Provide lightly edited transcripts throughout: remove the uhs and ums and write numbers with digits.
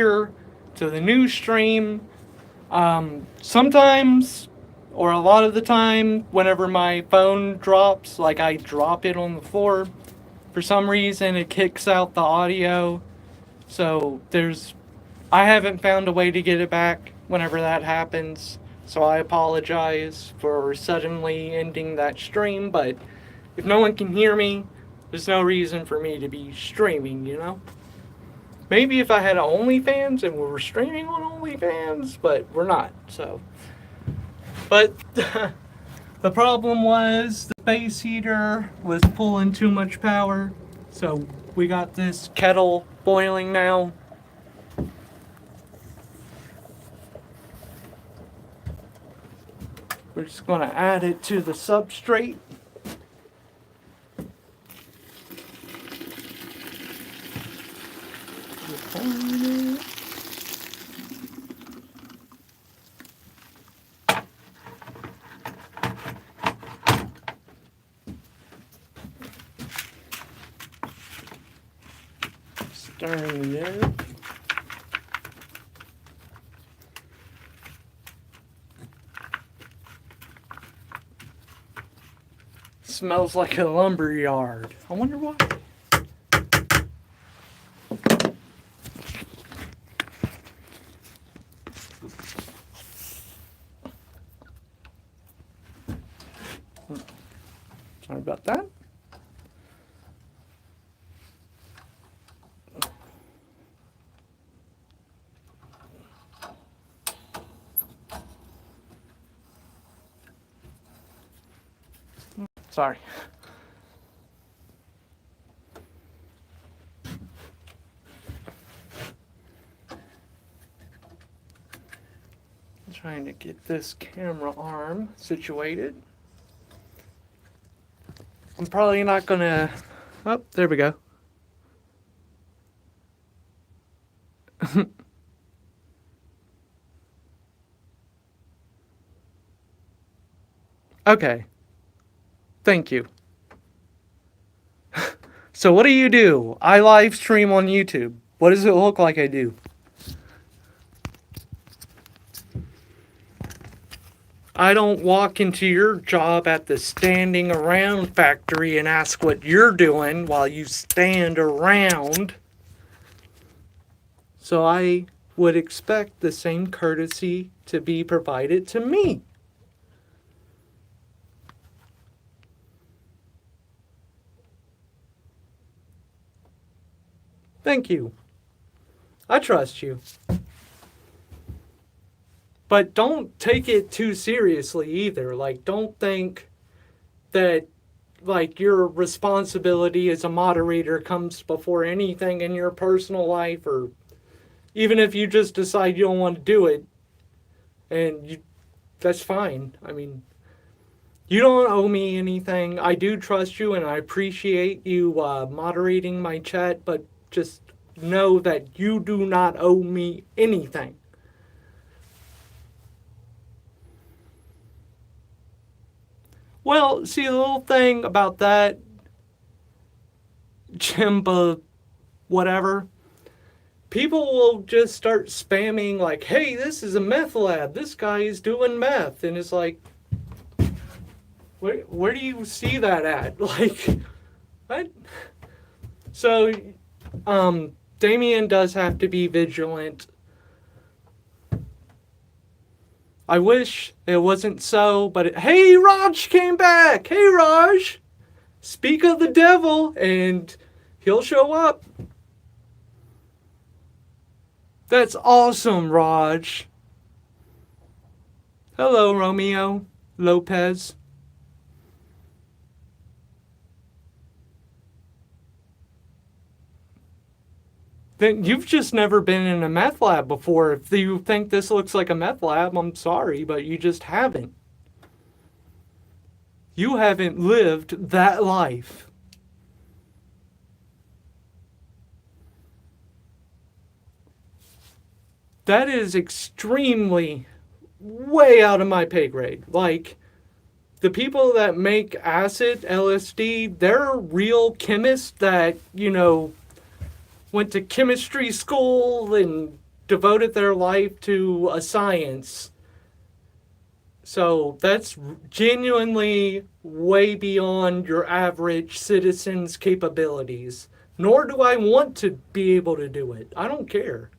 here to the new stream. Sometimes, or a lot of the time, whenever my phone drops, like I drop it on the floor, for some reason it kicks out the audio. So I haven't found a way to get it back whenever that happens. So I apologize for suddenly ending that stream, but if no one can hear me, there's no reason for me to be streaming, you know? Maybe if I had OnlyFans and we were streaming on OnlyFans, but we're not, so. But the problem was the space heater was pulling too much power, so we got this kettle boiling now. We're just going to add it to the substrate. Stirring it in. Smells like a lumber yard. I wonder why. Sorry about that. Sorry. I'm trying to get this camera arm situated. I'm probably not gonna... Oh, there we go. Okay. Thank you. So what do? I live stream on YouTube. What does it look like I do? I don't walk into your job at the standing around factory and ask what you're doing while you stand around. So I would expect the same courtesy to be provided to me. Thank you. I trust you. But don't take it too seriously either. Like, don't think that, like, your responsibility as a moderator comes before anything in your personal life, or even if you just decide you don't want to do it, and that's fine. I mean, you don't owe me anything. I do trust you, and I appreciate you moderating my chat, but just know that you do not owe me anything. Well, see, the little thing about that, Jimba, whatever, people will just start spamming like, hey, this is a meth lab. This guy is doing meth. And it's like, where do you see that at? Like, what? So, Damien does have to be vigilant. I wish it wasn't so, but hey, Raj came back! Hey, Raj! Speak of the devil, and he'll show up. That's awesome, Raj. Hello, Romeo Lopez. Then you've just never been in a meth lab before. If you think this looks like a meth lab, I'm sorry, but you just haven't. You haven't lived that life. That is extremely way out of my pay grade. Like, the people that make acid, LSD, they're real chemists that, went to chemistry school and devoted their life to a science. So that's genuinely way beyond your average citizen's capabilities. Nor do I want to be able to do it. I don't care.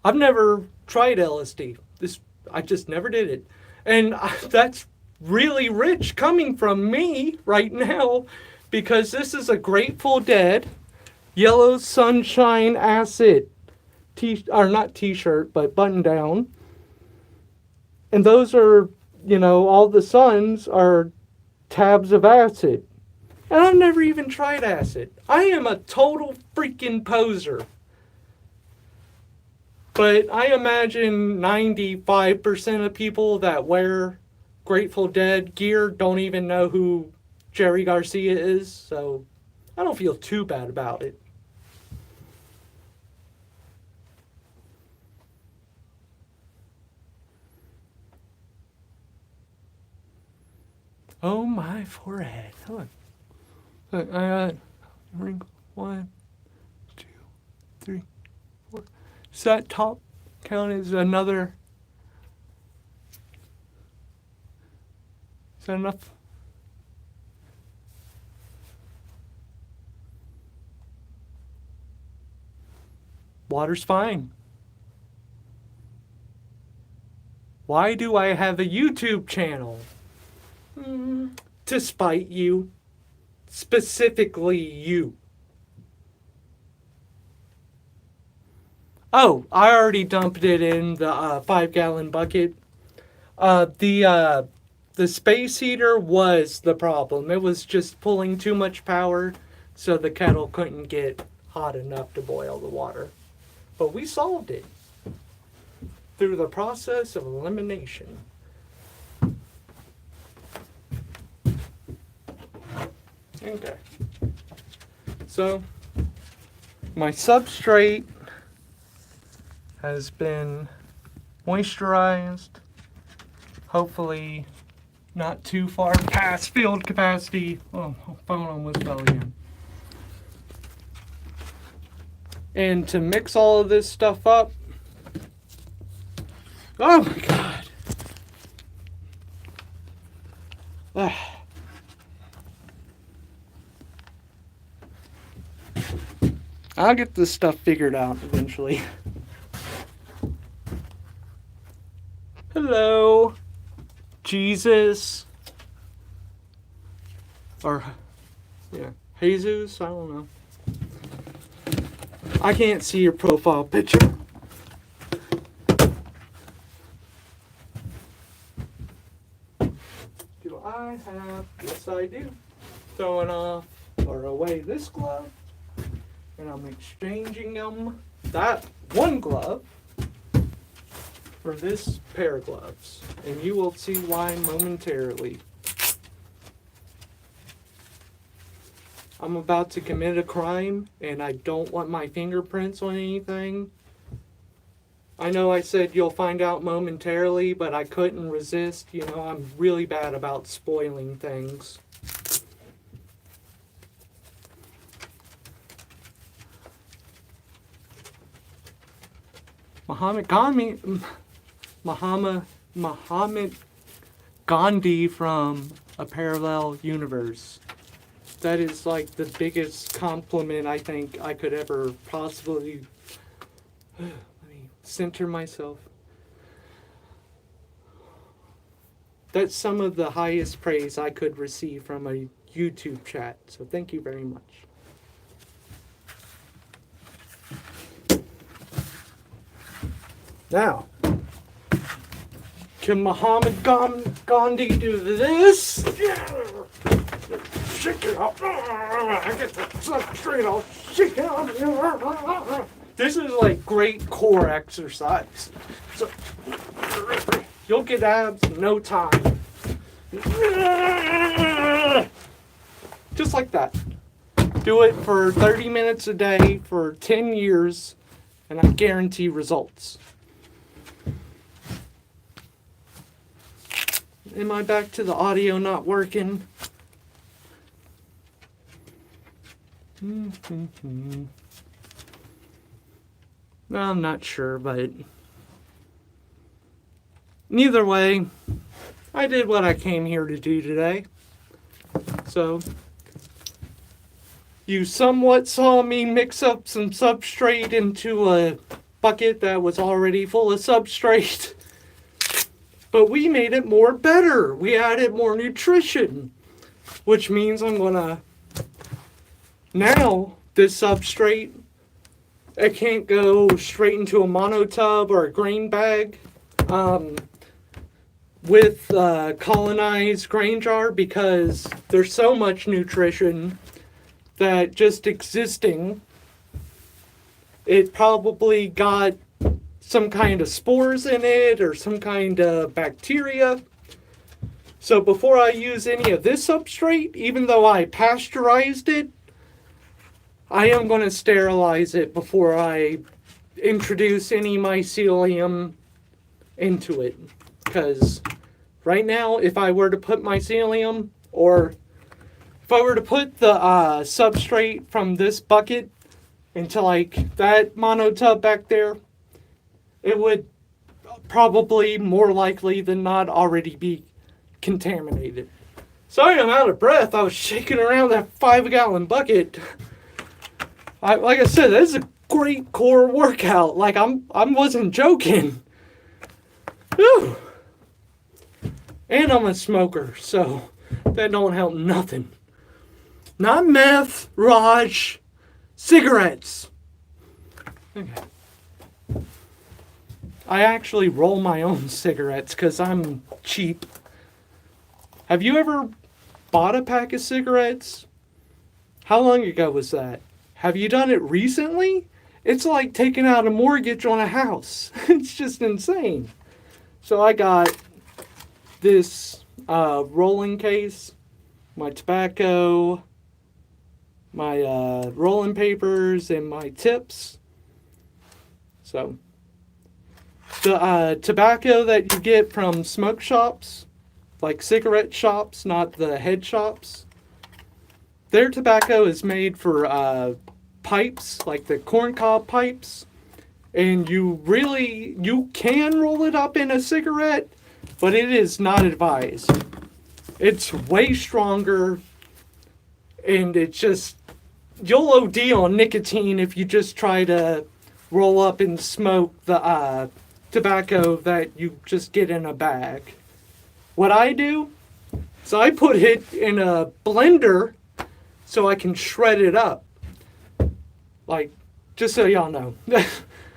I've never tried LSD. I just never did it. And that's really rich coming from me right now, because this is a Grateful Dead Yellow Sunshine Acid or not t-shirt, but button down. And those are, all the suns are tabs of acid. And I've never even tried acid. I am a total freaking poser. But I imagine 95% of people that wear Grateful Dead gear don't even know who Jerry Garcia is. So I don't feel too bad about it. Oh, my forehead. Look. Look, I got wrinkle. 1, 2, 3, 4. Does that top count as another? Is that enough? Water's fine. Why do I have a YouTube channel? To spite you. Specifically you. Oh, I already dumped it in the 5-gallon bucket. The space heater was the problem. It was just pulling too much power, so the kettle couldn't get hot enough to boil the water. But we solved it through the process of elimination. Okay. So, my substrate has been moisturized. Hopefully not too far past field capacity. Oh, phone almost fell again. And to mix all of this stuff up. Oh my God. I'll get this stuff figured out eventually. Hello, Jesus. Or, yeah, Jesus? I don't know. I can't see your profile picture. Do I have? Yes, I do. Throwing off or away this glove. And I'm exchanging them, that one glove, for this pair of gloves. And you will see why momentarily. I'm about to commit a crime, and I don't want my fingerprints on anything. I know I said you'll find out momentarily, but I couldn't resist. I'm really bad about spoiling things. Muhammad Gandhi from a parallel universe. That is like the biggest compliment I think I could ever possibly. Let me center myself. That's some of the highest praise I could receive from a YouTube chat. So thank you very much. Now, can Muhammad Gandhi do this? Shake it up. I get the substrate. I'll shake it up. This is like great core exercise. So, you'll get abs in no time. Just like that. Do it for 30 minutes a day for 10 years, and I guarantee results. Am I back to the audio not working? I'm not sure, but either way, I did what I came here to do today. So, you somewhat saw me mix up some substrate into a bucket that was already full of substrate. But we made it more better. We added more nutrition. Which means I'm gonna... Now, this substrate, it can't go straight into a monotub or a grain bag. With colonized grain jar, because there's so much nutrition that just existing, it probably got some kind of spores in it or some kind of bacteria. So before I use any of this substrate, even though I pasteurized it, I am going to sterilize it before I introduce any mycelium into it. Because right now, if I were to put mycelium, or if I were to put the substrate from this bucket into like that monotub back there, it would probably more likely than not already be contaminated. Sorry, I'm out of breath. I was shaking around that 5-gallon bucket. Like I said, that's a great core workout. Like I wasn't joking. Whew. And I'm a smoker, so that don't help nothing. Not meth, Raj. Cigarettes. Okay. I actually roll my own cigarettes because I'm cheap. Have you ever bought a pack of cigarettes? How long ago was that? Have you done it recently? It's like taking out a mortgage on a house. It's just insane. So I got this rolling case, my tobacco, my rolling papers, and my tips. So the tobacco that you get from smoke shops, like cigarette shops, not the head shops, their tobacco is made for pipes, like the corncob pipes. And you can roll it up in a cigarette, but it is not advised. It's way stronger, and it's just, you'll OD on nicotine if you just try to roll up and smoke the tobacco that you just get in a bag. What I do is I put it in a blender so I can shred it up. Like, just so y'all know.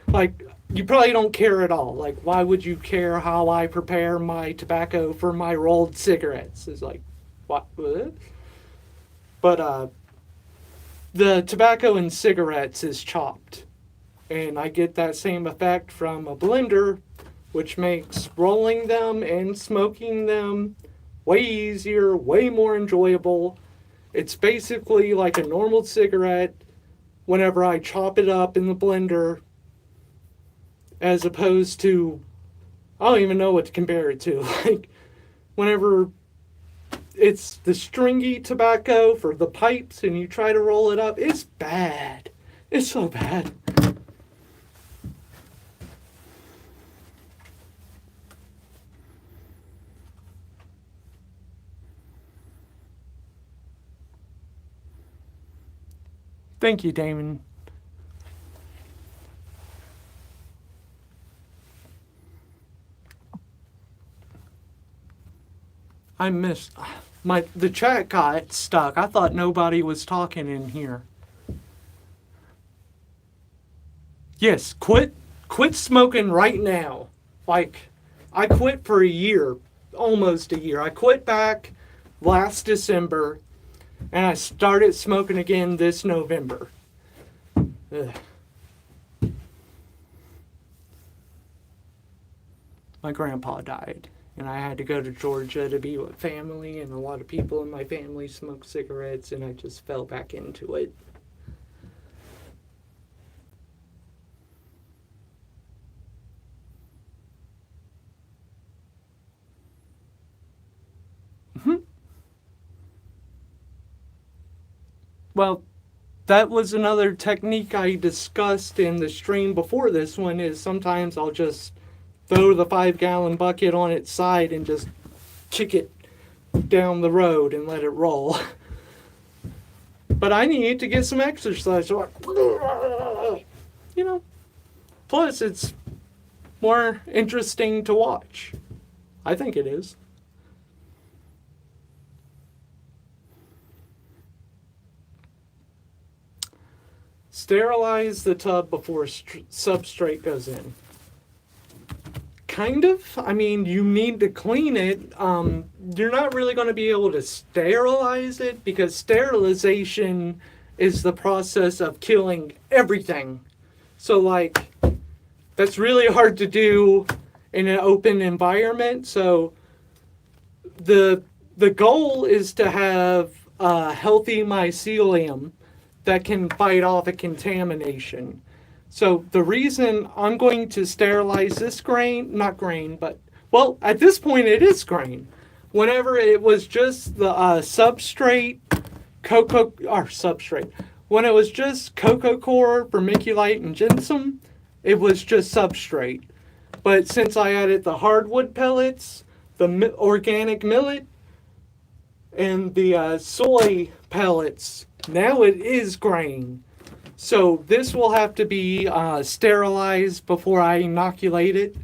Like, you probably don't care at all. Like, why would you care how I prepare my tobacco for my rolled cigarettes? It's like, what? But, the tobacco in cigarettes is chopped. And I get that same effect from a blender, which makes rolling them and smoking them way easier, way more enjoyable. It's basically like a normal cigarette whenever I chop it up in the blender, as opposed to, I don't even know what to compare it to. Like, whenever it's the stringy tobacco for the pipes and you try to roll it up, it's bad. It's so bad. Thank you, Damon. I missed the chat got stuck. I thought nobody was talking in here. Yes, quit smoking right now. Like, I quit for a year, almost a year. I quit back last December, and I started smoking again this November. Ugh. My grandpa died, and I had to go to Georgia to be with family, and a lot of people in my family smoke cigarettes, and I just fell back into it. Well, that was another technique I discussed in the stream before this one, is sometimes I'll just throw the 5-gallon bucket on its side and just kick it down the road and let it roll. But I need to get some exercise. So plus it's more interesting to watch. I think it is. Sterilize the tub before substrate goes in. Kind of. I mean, you need to clean it. You're not really going to be able to sterilize it, because sterilization is the process of killing everything. So, like, that's really hard to do in an open environment. So, the goal is to have a healthy mycelium that can fight off a contamination. So the reason I'm going to sterilize this grain, not grain, but, well, at this point it is grain. Whenever it was just the when it was just cocoa coir, vermiculite, and ginseng, it was just substrate. But since I added the hardwood pellets, the organic millet, and the soy pellets, now it is grain. So this will have to be sterilized before I inoculate it.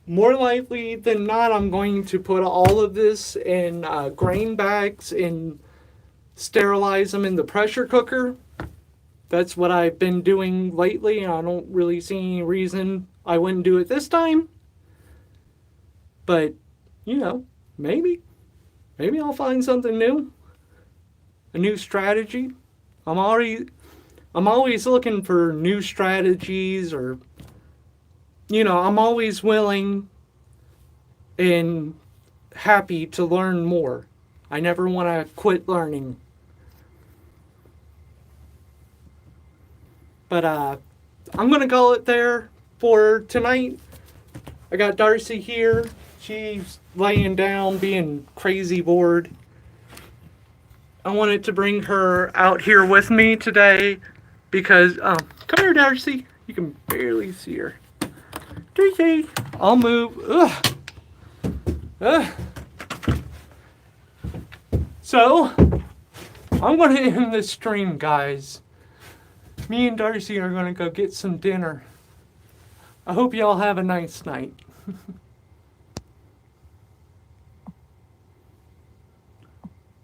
More likely than not, I'm going to put all of this in grain bags and sterilize them in the pressure cooker. That's what I've been doing lately, and I don't really see any reason I wouldn't do it this time. But, maybe I'll find something new. A new strategy. I'm always looking for new strategies, or, I'm always willing and happy to learn more. I never want to quit learning. But I'm going to call it there for tonight. I got Darcy here. She's laying down, being crazy bored. I wanted to bring her out here with me today because, come here, Darcy. You can barely see her. Darcy, I'll move. So, I'm going to end this stream, guys. Me and Darcy are going to go get some dinner. I hope y'all have a nice night.